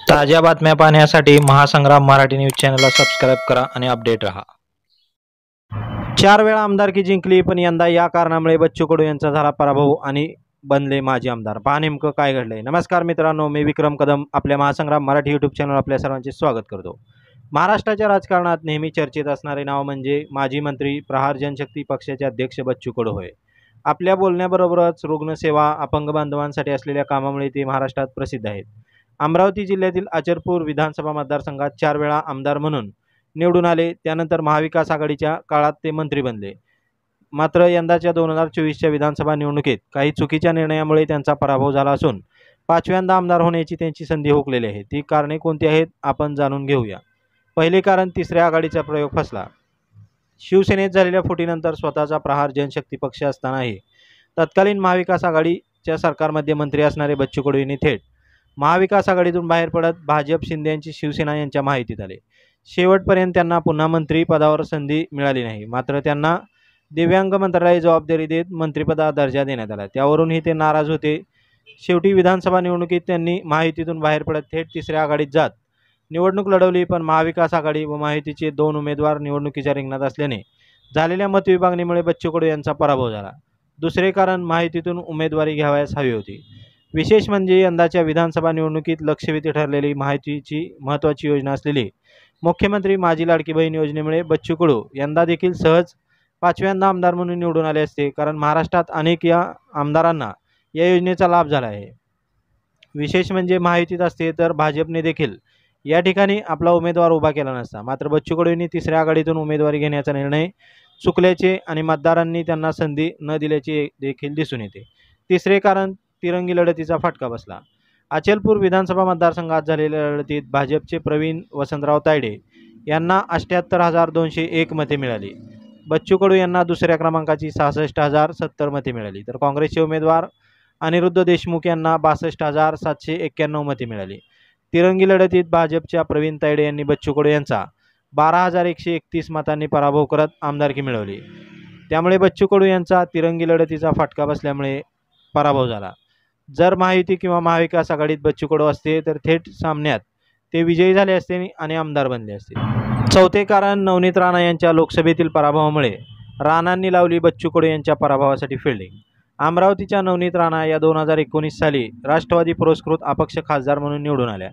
ताज्या बातम्या पाहण्यासाठी महासंग्राम मराठी न्यूज चॅनलला सबस्क्राईब करा आणि अपडेट रहा. 4 वेळा आमदारकी जिंकली, पण यंदा या कारणामुळे बच्चू कडू यांचा झाला पराभव आणि बनले माजी आमदार. पहा नेमकं काय घडलंय. नमस्कार मित्रांनो, मी विक्रम कदम आपल्या महासंग्राम मराठी यूट्यूब चॅनल आपल्या सर्वांचे स्वागत करतो. महाराष्ट्राच्या राजकारणात नेहमी चर्चेत असणारे नाव म्हणजे माजी मंत्री प्रहार जनशक्ती पक्षाचे अध्यक्ष बच्चू कडू होय. आपल्या बोलण्याबरोबरच रुग्णसेवा, अपंग बांधवांसाठी असलेल्या कामामुळे ते महाराष्ट्रात प्रसिद्ध आहेत. अमरावती जिल्ह्यातील अचलपूर विधानसभा मतदारसंघात 4 वेळा आमदार म्हणून निवडून आले. त्यानंतर महाविकास आघाडीच्या काळात ते मंत्री बनले. मात्र यंदाच्या 2024च्या विधानसभा निवडणुकीत काही चुकीच्या निर्णयामुळे त्यांचा पराभव झाला असून 5व्यांदा आमदार होण्याची त्यांची संधी हुकलेली आहे. ती कारणे कोणती आहेत आपण जाणून घेऊया. पहिले कारण तिसऱ्या आघाडीचा प्रयोग फसला. शिवसेनेत झालेल्या फुटीनंतर स्वतःचा प्रहार जनशक्ती पक्ष असतानाही तत्कालीन महाविकास आघाडीच्या सरकारमध्ये मंत्री असणारे बच्चू कडू यांनी थेट महाविकास आघाडीतून बाहेर पडत भाजप, शिंदे यांची शिवसेना यांच्या माहितीत आले. शेवटपर्यंत त्यांना पुन्हा मंत्री पदावर संधी मिळाली नाही. मात्र त्यांना दिव्यांग मंत्रालयाची जबाबदारी देत मंत्रिपदाचा दर्जा देण्यात आला. त्यावरूनही ते नाराज होते. शेवटी विधानसभा निवडणुकीत त्यांनी महायुतीतून बाहेर पडत थेट तिसऱ्या आघाडीत जात निवडणूक लढवली. पण महाविकास आघाडी व महायुतीचे 2 उमेदवार निवडणुकीच्या रिंगणात असल्याने झालेल्या मतविभागणीमुळे बच्चू कडू यांचा पराभव झाला. दुसरे कारण महायुतीतून उमेदवारी घ्यावयास हवी होती. विशेष म्हणजे यंदाच्या विधानसभा निवडणुकीत लक्षवेधी ठरलेली महायुतीची महत्त्वाची योजना असलेली मुख्यमंत्री माझी लाडकी बहीण योजनेमुळे बच्चू कडू यंदा देखील सहज 5व्यांदा आमदार म्हणून निवडून आले असते. कारण महाराष्ट्रात अनेक या आमदारांना या योजनेचा लाभ झाला आहे. विशेष म्हणजे महायुतीत असते तर भाजपने देखील या ठिकाणी आपला उमेदवार उभा केला नसता. मात्र बच्चू कडू यांनी तिसऱ्या आघाडीतून उमेदवारी घेण्याचा निर्णय चुकल्याचे आणि मतदारांनी त्यांना संधी न दिल्याचे देखील दिसून येते. तिसरे कारण तिरंगी लढतीचा फटका बसला. अचलपूर विधानसभा मतदारसंघात झालेल्या लढतीत भाजपचे प्रवीण वसंतराव तायडे यांना 78,201 मते मिळाली. बच्चू कडू यांना दुसऱ्या क्रमांकाची 66,070 मते मिळाली. तर काँग्रेसचे उमेदवार अनिरुद्ध देशमुख यांना 62,791 मते मिळाली. तिरंगी लढतीत भाजपच्या प्रवीण तायडे यांनी बच्चू कडू यांचा 12,131 मतांनी पराभव करत आमदारकी मिळवली. त्यामुळे बच्चू कडू यांचा तिरंगी लढतीचा फटका बसल्यामुळे पराभव झाला. जर महायुती किंवा महाविकास आघाडीत बच्चू कडू असते तर थेट सामन्यात ते विजयी झाले असते आणि आमदार बनले असते. चौथे कारण नवनीत राणा यांच्या लोकसभेतील पराभवामुळे राणांनी लावली बच्चू कडू यांच्या पराभवासाठी फिल्डिंग. अमरावतीच्या नवनीत राणा या 2019 साली राष्ट्रवादी पुरस्कृत अपक्ष खासदार म्हणून निवडून आल्या.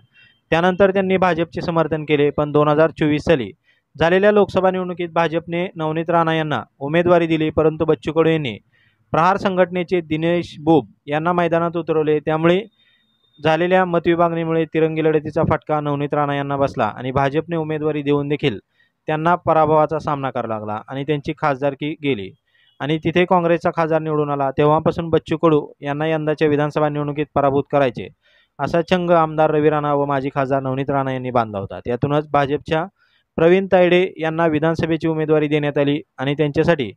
त्यानंतर त्यांनी भाजपचे समर्थन केले. पण 2024 साली झालेल्या लोकसभा निवडणुकीत भाजपने नवनीत राणा यांना उमेदवारी दिली. परंतु बच्चू कडू यांनी प्रहार संघटनेचे दिनेश बुब यांना मैदानात उतरवले. त्यामुळे झालेल्या मतविभागणीमुळे तिरंगी लढतीचा फटका नवनीत राणा यांना बसला आणि भाजपने उमेदवारी देऊन देखील त्यांना पराभवाचा सामना करावा लागला आणि त्यांची खासदारकी गेली आणि तिथे काँग्रेसचा खासदार निवडून आला. तेव्हापासून बच्चू कडू यांना यंदाच्या विधानसभा निवडणुकीत पराभूत करायचे असा चंग आमदार रवी राणा व माजी खासदार नवनीत राणा यांनी बांधला होता. त्यातूनच भाजपच्या प्रवीण तायडे यांना विधानसभेची उमेदवारी देण्यात आली आणि त्यांच्यासाठी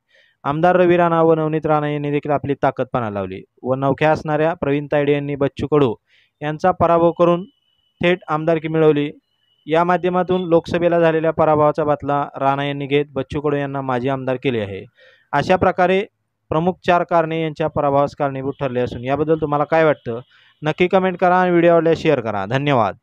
आमदार रवी राणा व नवनीत राणा यांनी देखील आपली ताकद पणाला लावली व नवख्या असणाऱ्या प्रवीण तायडे यांनी बच्चू कडू यांचा पराभव करून थेट आमदारकी मिळवली. या माध्यमातून लोकसभेला झालेल्या पराभवाचा बदला राणा यांनी घेत बच्चू कडू यांना माजी आमदार केले आहे. अशा प्रकारे प्रमुख 4 कारणे यांच्या पराभवास कारणीभूत ठरले असून याबद्दल तुम्हाला काय वाटतं नक्की कमेंट करा आणि व्हिडिओ आवडल्यास शेअर करा. धन्यवाद.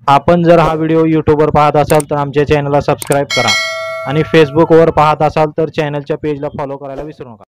आपण जर हा व्हिडिओ यूट्यूबवर पाहत असाल तर आमच्या चॅनलला सबस्क्राईब करा आणि फेसबुकवर पाहत असाल तर चॅनलच्या पेजला फॉलो करायला विसरू नका.